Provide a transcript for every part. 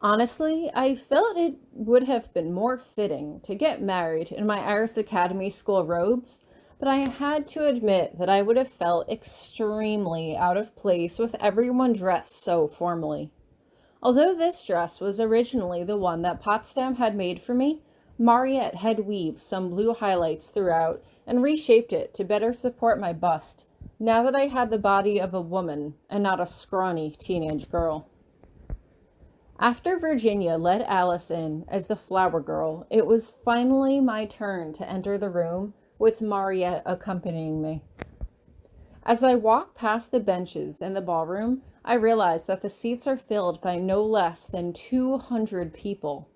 Honestly, I felt it would have been more fitting to get married in my Iris Academy school robes, but I had to admit that I would have felt extremely out of place with everyone dressed so formally. Although this dress was originally the one that Potsdam had made for me, Mariette had weaved some blue highlights throughout and reshaped it to better support my bust, now that I had the body of a woman and not a scrawny teenage girl. After Virginia led Alice in as the flower girl, it was finally my turn to enter the room with Mariette accompanying me. As I walked past the benches in the ballroom, I realized that the seats are filled by no less than 200 people.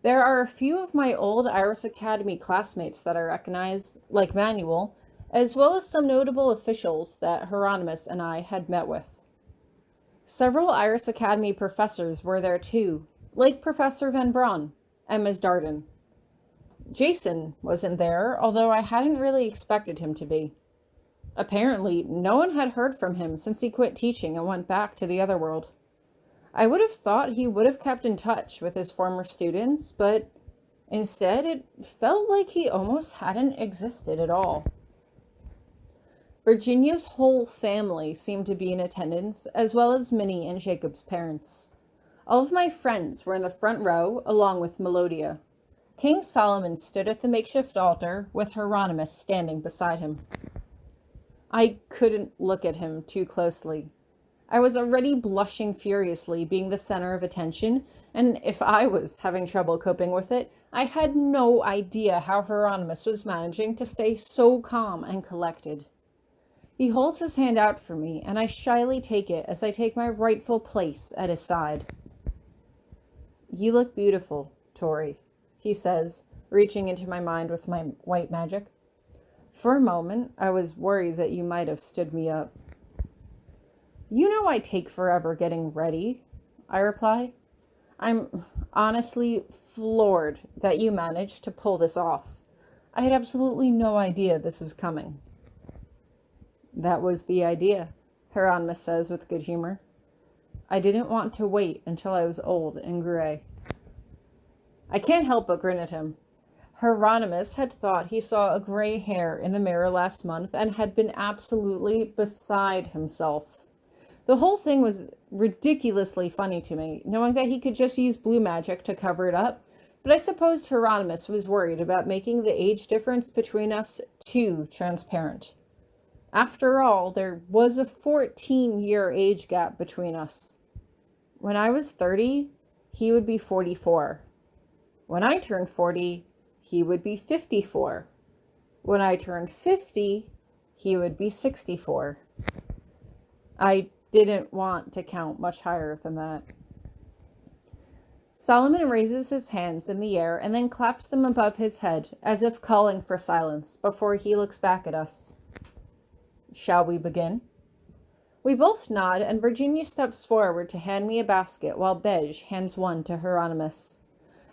There are a few of my old Iris Academy classmates that I recognize, like Manuel, as well as some notable officials that Hieronymous and I had met with. Several Iris Academy professors were there too, like Professor Van Braun and Ms. Darden. Jason wasn't there, although I hadn't really expected him to be. Apparently, no one had heard from him since he quit teaching and went back to the other world. I would have thought he would have kept in touch with his former students, but instead it felt like he almost hadn't existed at all. Virginia's whole family seemed to be in attendance, as well as Minnie and Jacob's parents. All of my friends were in the front row, along with Melodia. King Solomon stood at the makeshift altar, with Hieronymus standing beside him. I couldn't look at him too closely. I was already blushing furiously, being the center of attention, and if I was having trouble coping with it, I had no idea how Hieronymus was managing to stay so calm and collected. He holds his hand out for me, and I shyly take it as I take my rightful place at his side. "You look beautiful, Tori," he says, reaching into my mind with my white magic. "For a moment, I was worried that you might have stood me up." "You know I take forever getting ready," I reply. "I'm honestly floored that you managed to pull this off. I had absolutely no idea this was coming." "That was the idea," Hieronymus says with good humor. "I didn't want to wait until I was old and gray." I can't help but grin at him. Hieronymus had thought he saw a gray hair in the mirror last month and had been absolutely beside himself. The whole thing was ridiculously funny to me, knowing that he could just use blue magic to cover it up, but I supposed Hieronymus was worried about making the age difference between us too transparent. After all, there was a 14-year age gap between us. When I was 30, he would be 44. When I turned 40, he would be 54. When I turned 50, he would be 64. I didn't want to count much higher than that. Solomon raises his hands in the air and then claps them above his head, as if calling for silence, before he looks back at us. "Shall we begin?" We both nod, and Virginia steps forward to hand me a basket while Beige hands one to Hieronymus.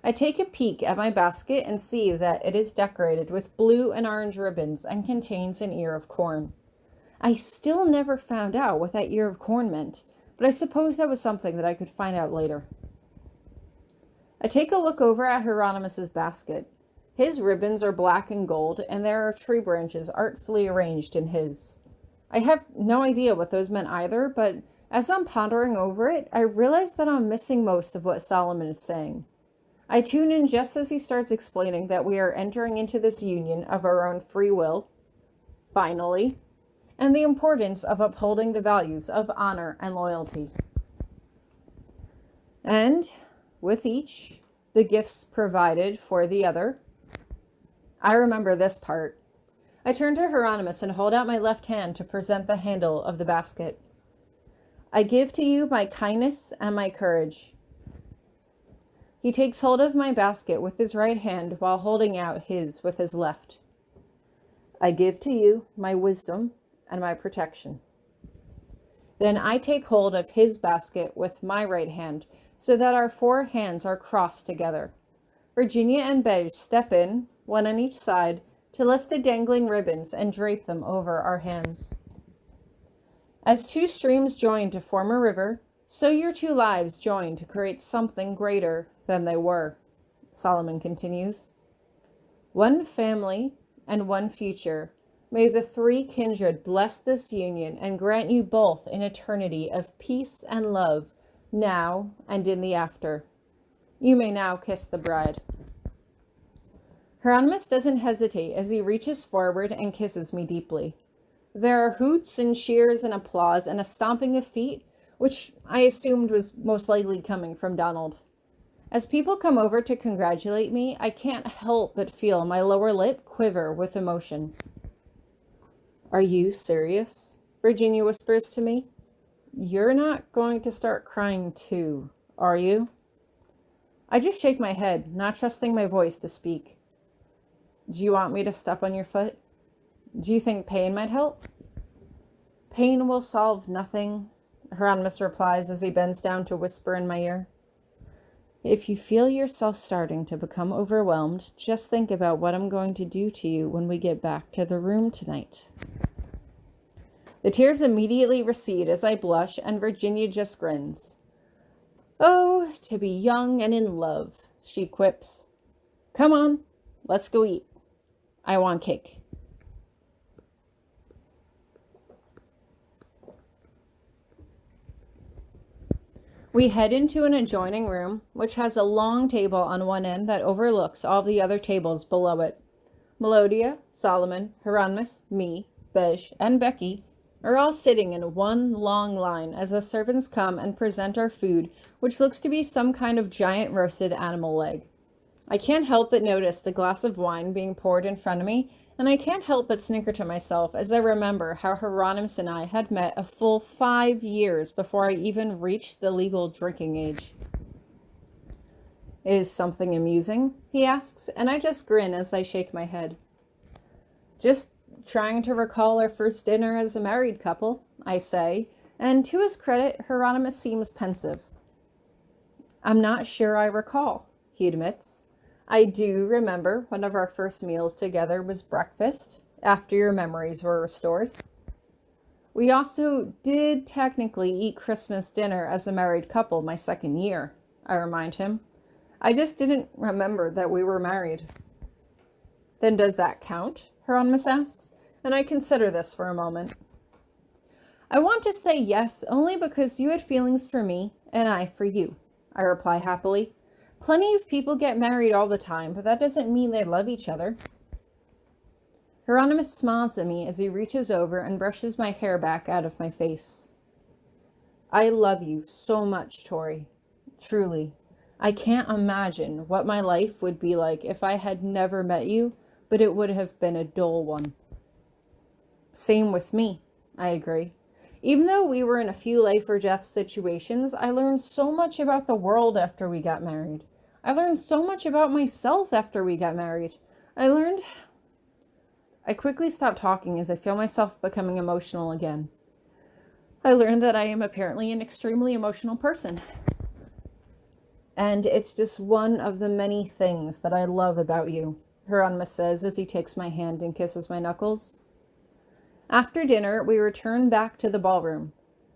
I take a peek at my basket and see that it is decorated with blue and orange ribbons and contains an ear of corn. I still never found out what that ear of corn meant, but I suppose that was something that I could find out later. I take a look over at Hieronymus's basket. His ribbons are black and gold, and there are tree branches artfully arranged in his. I have no idea what those meant either, but as I'm pondering over it, I realize that I'm missing most of what Solomon is saying. I tune in just as he starts explaining that we are entering into this union of our own free will, finally, and the importance of upholding the values of honor and loyalty. And, with each, the gifts provided for the other. I remember this part. I turn to Hieronymus and hold out my left hand to present the handle of the basket. "I give to you my kindness and my courage." He takes hold of my basket with his right hand while holding out his with his left. "I give to you my wisdom and my protection." Then I take hold of his basket with my right hand so that our four hands are crossed together. Virginia and Beige step in, one on each side, to lift the dangling ribbons and drape them over our hands. As two streams join to form a river, So your two lives joined to create something greater than they were, Solomon continues. One family and one future. May the three kindred bless this union and grant you both an eternity of peace and love, now and in the after. You may now kiss the bride. Hieronymous doesn't hesitate as he reaches forward and kisses me deeply. There are hoots and cheers and applause and a stomping of feet, which I assumed was most likely coming from Donald. As people come over to congratulate me, I can't help but feel my lower lip quiver with emotion. Are you serious? Virginia whispers to me. You're not going to start crying too, are you? I just shake my head, not trusting my voice to speak. Do you want me to step on your foot? Do you think pain might help? Pain will solve nothing, Hieronymous replies as he bends down to whisper in my ear. If you feel yourself starting to become overwhelmed, just think about what I'm going to do to you when we get back to the room tonight. The tears immediately recede as I blush, and Virginia just grins. Oh, to be young and in love, she quips. Come on, let's go eat. I want cake. We head into an adjoining room, which has a long table on one end that overlooks all the other tables below it. Melodia, Solomon, Hieronymous, me, Beige, and Becky are all sitting in one long line as the servants come and present our food, which looks to be some kind of giant roasted animal leg. I can't help but notice the glass of wine being poured in front of me, and I can't help but snicker to myself as I remember how Hieronymous and I had met a full 5 years before I even reached the legal drinking age. Is something amusing? He asks, and I just grin as I shake my head. Just trying to recall our first dinner as a married couple, I say, and to his credit, Hieronymous seems pensive. I'm not sure I recall, he admits. I do remember one of our first meals together was breakfast, after your memories were restored. We also did technically eat Christmas dinner as a married couple my second year, I remind him. I just didn't remember that we were married. Then does that count? Hieronymous asks, and I consider this for a moment. I want to say yes only because you had feelings for me and I for you, I reply happily. Plenty of people get married all the time, but that doesn't mean they love each other. Hieronymous smiles at me as he reaches over and brushes my hair back out of my face. I love you so much, Tori. Truly. I can't imagine what my life would be like if I had never met you, but it would have been a dull one. Same with me, I agree. Even though we were in a few life or death situations, I learned so much about the world after we got married. I learned so much about myself after we got married. I quickly stop talking as I feel myself becoming emotional again. I learned that I am apparently an extremely emotional person. And it's just one of the many things that I love about you, Hieronymous says as he takes my hand and kisses my knuckles. After dinner, we return back to the ballroom.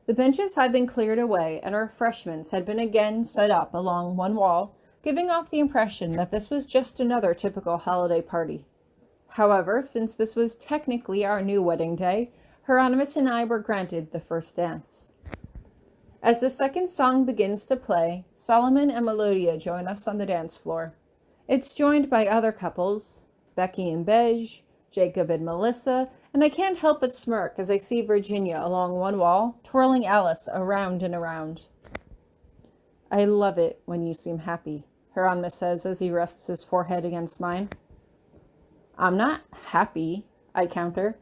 The benches had been cleared away and refreshments had been again set up along one wall, giving off the impression that this was just another typical holiday party. However, since this was technically our new wedding day, Hieronymous and I were granted the first dance. As the second song begins to play, Solomon and Melodia join us on the dance floor. It's joined by other couples, Becky and Beige, Jacob and Melissa, and I can't help but smirk as I see Virginia along one wall, twirling Alice around and around. I love it when you seem happy, Hieronymous says as he rests his forehead against mine. I'm not happy, I counter.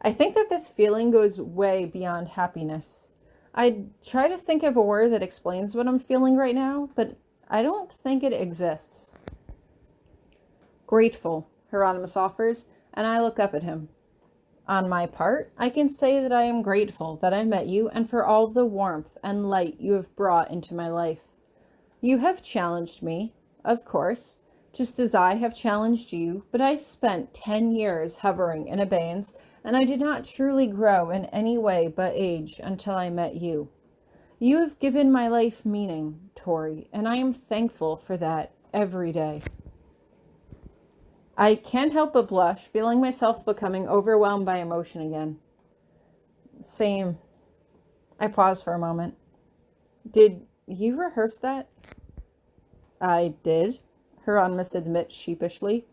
I think that this feeling goes way beyond happiness. I try to think of a word that explains what I'm feeling right now, but I don't think it exists. Grateful, Hieronymous offers, and I look up at him. On my part, I can say that I am grateful that I met you and for all the warmth and light you have brought into my life. You have challenged me, of course, just as I have challenged you, but I spent 10 years hovering in abeyance, and I did not truly grow in any way but age until I met you. You have given my life meaning, Tori, and I am thankful for that every day. I can't help but blush, feeling myself becoming overwhelmed by emotion again. Same. I pause for a moment. Did you rehearse that? I did, Hieronymous admits sheepishly.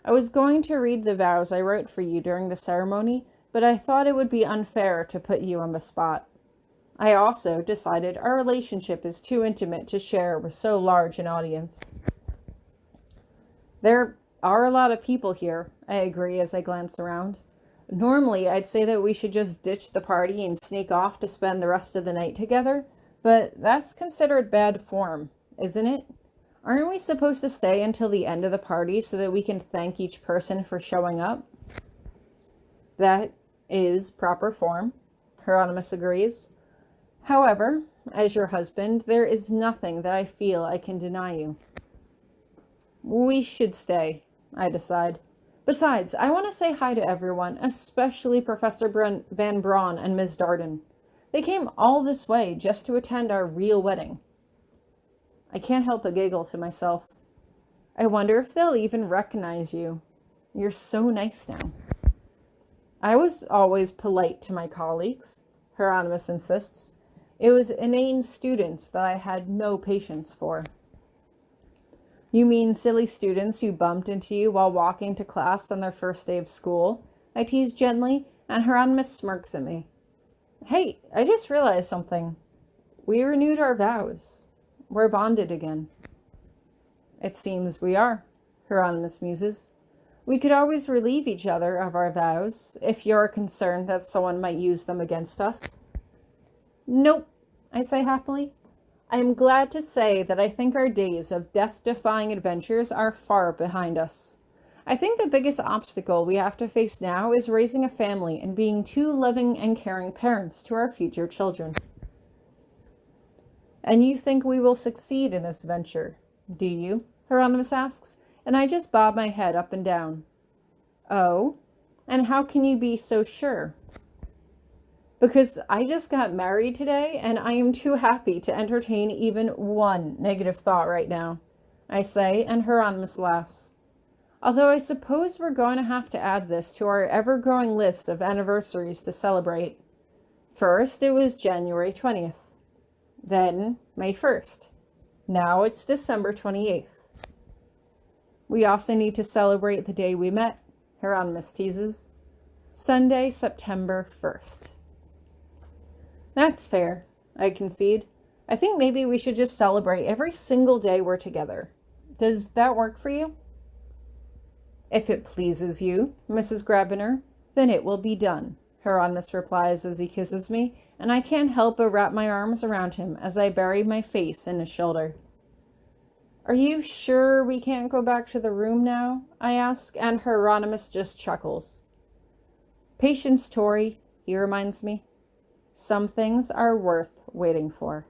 I was going to read the vows I wrote for you during the ceremony, but I thought it would be unfair to put you on the spot. I also decided our relationship is too intimate to share with so large an audience. There are a lot of people here, I agree as I glance around. Normally, I'd say that we should just ditch the party and sneak off to spend the rest of the night together, but that's considered bad form, isn't it? Aren't we supposed to stay until the end of the party so that we can thank each person for showing up? That is proper form, Hieronymous agrees. However, as your husband, there is nothing that I feel I can deny you. We should stay, I decide. Besides, I want to say hi to everyone, especially Professor Van Braun and Ms. Darden. They came all this way just to attend our real wedding. I can't help but giggle to myself. I wonder if they'll even recognize you. You're so nice now. I was always polite to my colleagues, Hieronymous insists. It was inane students that I had no patience for. You mean silly students who bumped into you while walking to class on their first day of school? I tease gently, and Hieronymous smirks at me. Hey, I just realized something. We renewed our vows. We're bonded again. It seems we are, Hieronymous muses. We could always relieve each other of our vows, if you're concerned that someone might use them against us. Nope, I say happily. I am glad to say that I think our days of death-defying adventures are far behind us. I think the biggest obstacle we have to face now is raising a family and being two loving and caring parents to our future children. And you think we will succeed in this venture, do you? Hieronymous asks, and I just bob my head up and down. Oh? And how can you be so sure? Because I just got married today, and I am too happy to entertain even one negative thought right now, I say, and Hieronymous laughs. Although I suppose we're going to have to add this to our ever-growing list of anniversaries to celebrate. First, it was January 20th. Then, May 1st. Now it's December 28th. We also need to celebrate the day we met, Hieronymous teases. Sunday, September 1st. That's fair, I concede. I think maybe we should just celebrate every single day we're together. Does that work for you? If it pleases you, Mrs. Grabiner, then it will be done, Hieronymous replies as he kisses me, and I can't help but wrap my arms around him as I bury my face in his shoulder. Are you sure we can't go back to the room now? I ask, and Hieronymous just chuckles. Patience, Tori, he reminds me. Some things are worth waiting for.